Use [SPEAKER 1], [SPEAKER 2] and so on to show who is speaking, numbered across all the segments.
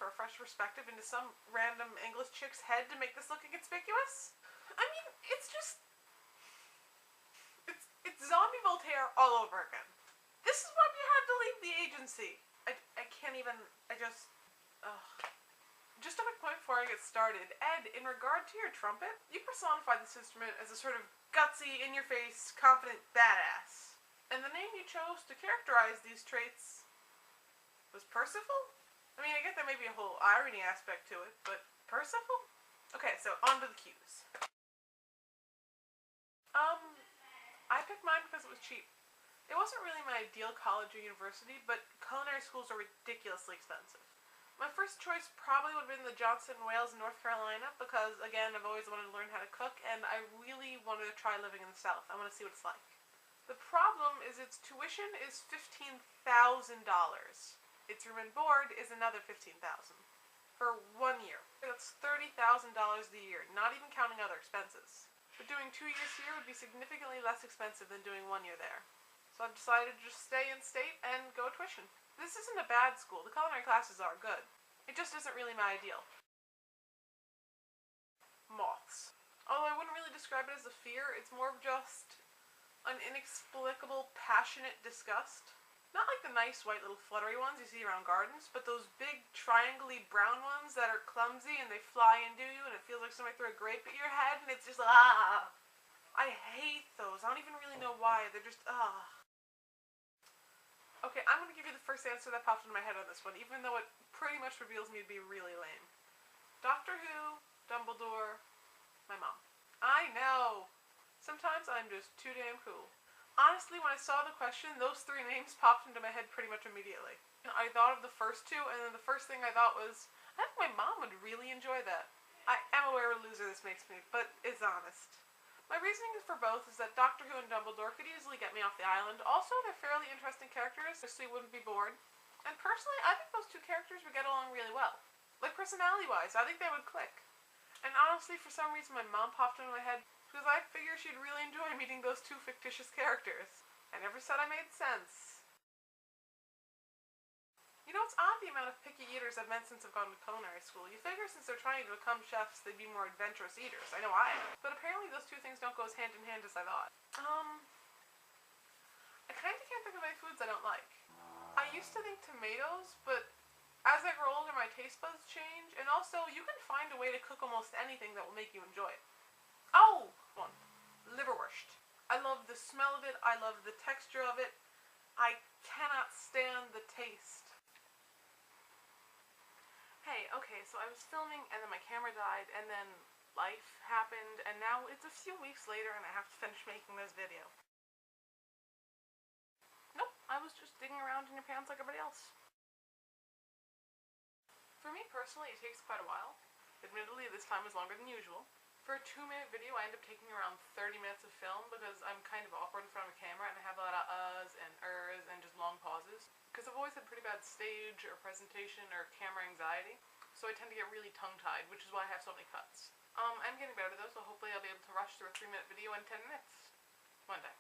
[SPEAKER 1] for a fresh perspective into some random English chick's head to make this look inconspicuous? I mean, it's just... It's zombie Voltaire all over again. This is why we had to leave the agency. I can't even... Just a quick point before I get started. Ed, in regard to your trumpet, you personified this instrument as a sort of gutsy, in-your-face, confident badass. And the name you chose to characterize these traits was Percival? I mean, I get there may be a whole irony aspect to it, but Percival? Okay, so on to the cues. I picked mine because it was cheap. It wasn't really my ideal college or university, but culinary schools are ridiculously expensive. My first choice probably would have been the Johnson Wales in North Carolina because, again, I've always wanted to learn how to cook, and I really wanted to try living in the South. I want to see what it's like. The problem is its tuition is $15,000. Its room and board is another $15,000 for 1 year. That's $30,000 a year, not even counting other expenses. But doing 2 years here would be significantly less expensive than doing 1 year there. So I've decided to just stay in state and go tuition. This isn't a bad school. The culinary classes are good. It just isn't really my ideal. Moths. Although I wouldn't really describe it as a fear, it's more of just an inexplicable, passionate disgust. Not like the nice white little fluttery ones you see around gardens, but those big triangle-y brown ones that are clumsy and they fly into you and it feels like somebody threw a grape at your head and it's just ah. I hate those. I don't even really know why. They're just Okay, I'm going to give you the first answer that popped into my head on this one, even though it pretty much reveals me to be really lame. Doctor Who, Dumbledore, my mom. I know! Sometimes I'm just too damn cool. Honestly, when I saw the question, those three names popped into my head pretty much immediately. I thought of the first two, and then the first thing I thought was, I think my mom would really enjoy that. I am aware what a loser this makes me, but it's honest. My reasoning for both is that Doctor Who and Dumbledore could easily get me off the island. Also, they're fairly interesting characters, so you wouldn't be bored. And personally, I think those two characters would get along really well. Like, personality-wise, I think they would click. And honestly, for some reason, my mom popped into my head because I figured she'd really enjoy meeting those two fictitious characters. I never said I made sense. You know, it's odd the amount of picky eaters I've met since I've gone to culinary school. You figure since they're trying to become chefs, they'd be more adventurous eaters. I know I am. But apparently those two things don't go as hand in hand as I thought. I kinda can't think of any foods I don't like. I used to think tomatoes, but as I grow older, my taste buds change, and also, you can find a way to cook almost anything that will make you enjoy it. Oh! One. Liverwurst. I love the smell of it, I love the texture of it. I cannot stand the taste. Hey, okay, so I was filming and then my camera died and then life happened and now it's a few weeks later and I have to finish making this video. Nope, I was just digging around in your pants like everybody else. For me personally, it takes quite a while. Admittedly, this time is longer than usual. For a 2-minute video, I end up taking around 30 minutes of film because I'm kind of awkward in front of a camera and I have a lot of uhs and ers and just long pauses. Because I've always had pretty bad stage or presentation or camera anxiety, so I tend to get really tongue-tied, which is why I have so many cuts. I'm getting better though, so hopefully I'll be able to rush through a 3-minute video in 10 minutes. One day.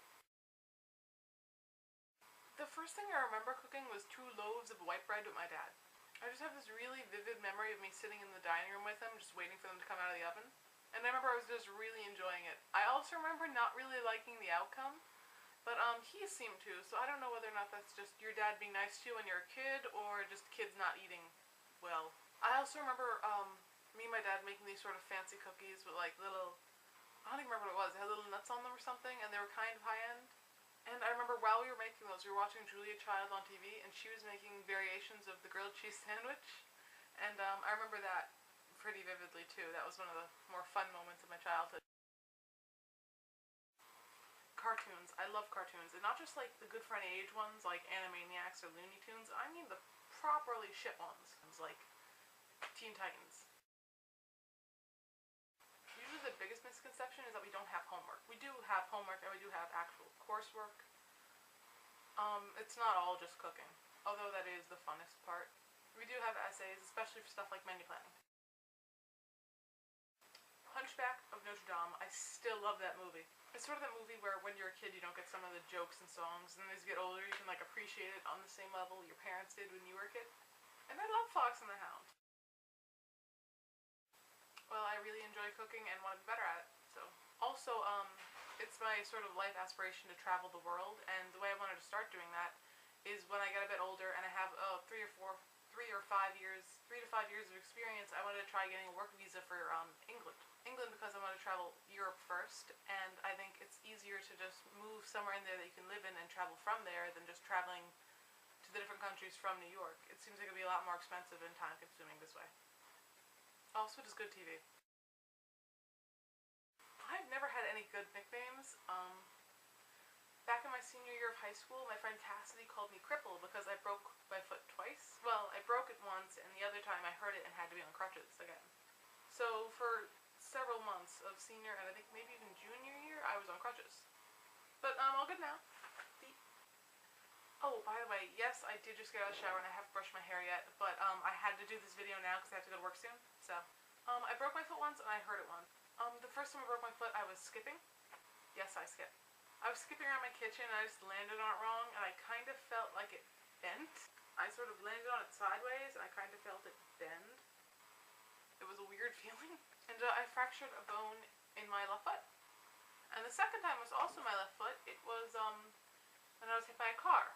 [SPEAKER 1] The first thing I remember cooking was 2 loaves of white bread with my dad. I just have this really vivid memory of me sitting in the dining room with him, just waiting for them to come out of the oven. And I remember I was just really enjoying it. I also remember not really liking the outcome, but he seemed to, so I don't know whether or not that's just your dad being nice to you when you're a kid, or just kids not eating well. I also remember me and my dad making these sort of fancy cookies with like little, I don't even remember what it was, they had little nuts on them or something, and they were kind of high-end. And I remember while we were making those, we were watching Julia Child on TV, and she was making variations of the grilled cheese sandwich, and I remember that pretty vividly too. That was one of the more fun moments of my childhood. Cartoons. I love cartoons, and not just like the good for any age ones like Animaniacs or Looney Tunes. I mean the properly shit ones, like Teen Titans. Usually the biggest misconception is that we don't have homework. We do have homework and we do have actual coursework. It's not all just cooking, although that is the funnest part. We do have essays, especially for stuff like menu planning. Hunchback of Notre Dame. I still love that movie. It's sort of that movie where when you're a kid you don't get some of the jokes and songs, and as you get older you can like appreciate it on the same level your parents did when you were a kid. And I love Fox and the Hound. well, I really enjoy cooking and want to be better at it. So also, it's my sort of life aspiration to travel the world, and the way I wanted to start doing that is when I get a bit older and I have 3 to 5 years of experience. I wanted to try getting a work visa for England because I want to travel Europe first, and I think it's easier to just move somewhere in there that you can live in and travel from there than just traveling to the different countries from New York. It seems like it would be a lot more expensive and time consuming this way. Also, just good TV. I've never had any good nicknames. Back in my senior year of high school, my friend Cassidy called me Cripple because I broke my foot twice. Well, I broke it once, and the other time I hurt it and had to be on crutches again. So for several months of senior and I think maybe even junior year, I was on crutches. But all good now. Oh, by the way, yes, I did just get out of the shower and I haven't brushed my hair yet, but I had to do this video now because I have to go to work soon. So, I broke my foot once and I hurt it once. The first time I broke my foot, I was skipping. Yes, I skipped. I was skipping around my kitchen and I just landed on it wrong and I kind of felt like it bent. I sort of landed on it sideways and I kind of felt it bend. It was a weird feeling. And I fractured a bone in my left foot. And the second time was also my left foot. It was when I was hit by a car.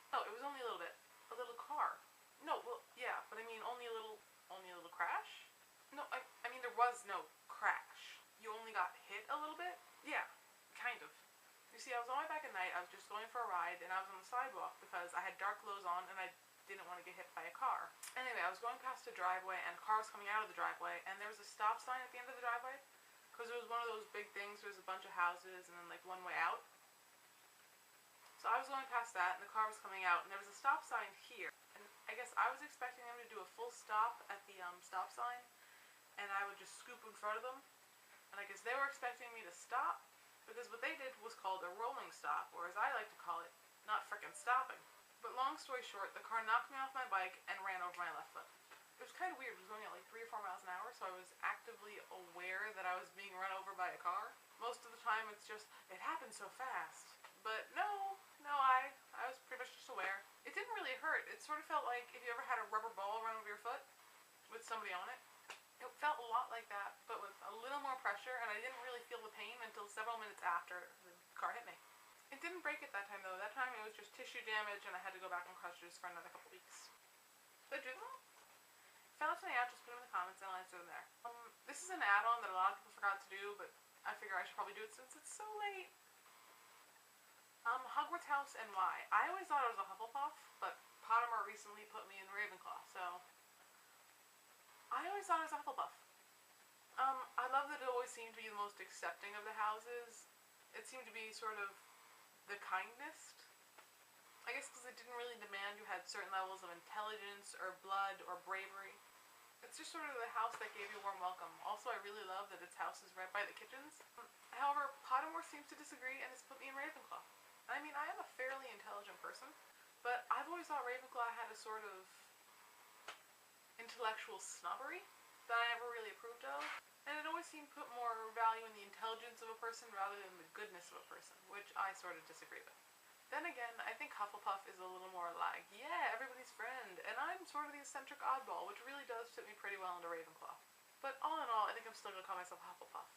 [SPEAKER 1] No, it was only a little bit. A little car. No, well, yeah, but I mean only a little crash? No, I mean there was no crash. You only got hit a little bit? Yeah, kind of. You see, I was on my back at night, I was just going for a ride, and I was on the sidewalk because I had dark clothes on and I didn't want to get hit by a car. Anyway, I was going past a driveway and a car was coming out of the driveway, and there was a stop sign at the end of the driveway because it was one of those big things, there was a bunch of houses and then like one way out. So I was going past that, and the car was coming out, and there was a stop sign here. And I guess I was expecting them to do a full stop at the stop sign, and I would just scoop in front of them. And I guess they were expecting me to stop, because what they did was called a rolling stop, or as I like to call it, not frickin' stopping. But long story short, the car knocked me off my bike and ran over my left foot. It was kind of weird. It was going at like 3 or 4 miles an hour, so I was actively aware that I was being run over by a car. Most of the time, it's just, it happened so fast. But no, I was pretty much just aware. It didn't really hurt. It sort of felt like if you ever had a rubber ball run over your foot with somebody on it. It felt a lot like that, but with a little more pressure, and I didn't really feel the pain until several minutes after the car hit me. It didn't break it that time, though. That time it was just tissue damage, and I had to go back on crutches for another couple weeks. Did I do that? Found something out, just put them in the comments, and I'll answer them there. This is an add-on that a lot of people forgot to do, but I figure I should probably do it since it's so late. Hogwarts house and why. I always thought it was a Hufflepuff, but Pottermore recently put me in Ravenclaw, so I always thought it was a Hufflepuff. I love that it always seemed to be the most accepting of the houses. It seemed to be sort of the kindest. I guess because it didn't really demand you had certain levels of intelligence or blood or bravery. It's just sort of the house that gave you a warm welcome. Also, I really love that its house is right by the kitchens. However, Pottermore seems to disagree and has put me in Ravenclaw. I mean, I am a fairly intelligent person, but I've always thought Ravenclaw had a sort of intellectual snobbery that I never really approved of. And it always seemed to put more value in the intelligence of a person rather than the goodness of a person, which I sort of disagree with. Then again, I think Hufflepuff is a little more like, yeah, everybody's friend, and I'm sort of the eccentric oddball, which really does fit me pretty well into Ravenclaw. But all in all, I think I'm still going to call myself Hufflepuff.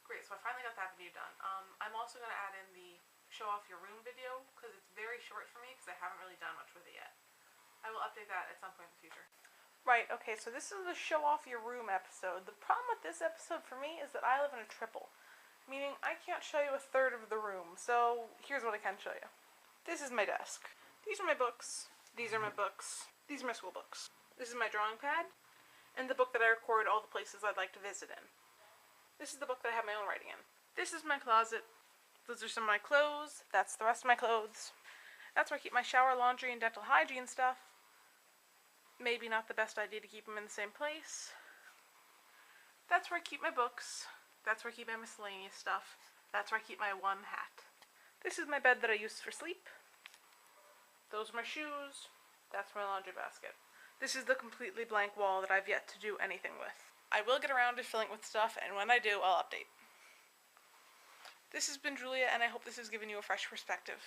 [SPEAKER 1] Great, so I finally got that video done. I'm also going to add in the show off your room video, because it's very short for me, because I haven't really done much with it yet. I will update that at some point in the future. Right, okay, so this is the show off your room episode. The problem with this episode for me is that I live in a triple. Meaning, I can't show you a third of the room, so here's what I can show you. This is my desk. These are my books. These are my books. These are my school books. This is my drawing pad, and the book that I record all the places I'd like to visit in. This is the book that I have my own writing in. This is my closet. Those are some of my clothes. That's the rest of my clothes. That's where I keep my shower, laundry, and dental hygiene stuff. Maybe not the best idea to keep them in the same place. That's where I keep my books. That's where I keep my miscellaneous stuff. That's where I keep my one hat. This is my bed that I use for sleep. Those are my shoes. That's my laundry basket. This is the completely blank wall that I've yet to do anything with. I will get around to filling it with stuff, and when I do, I'll update. This has been Julia, and I hope this has given you a fresh perspective.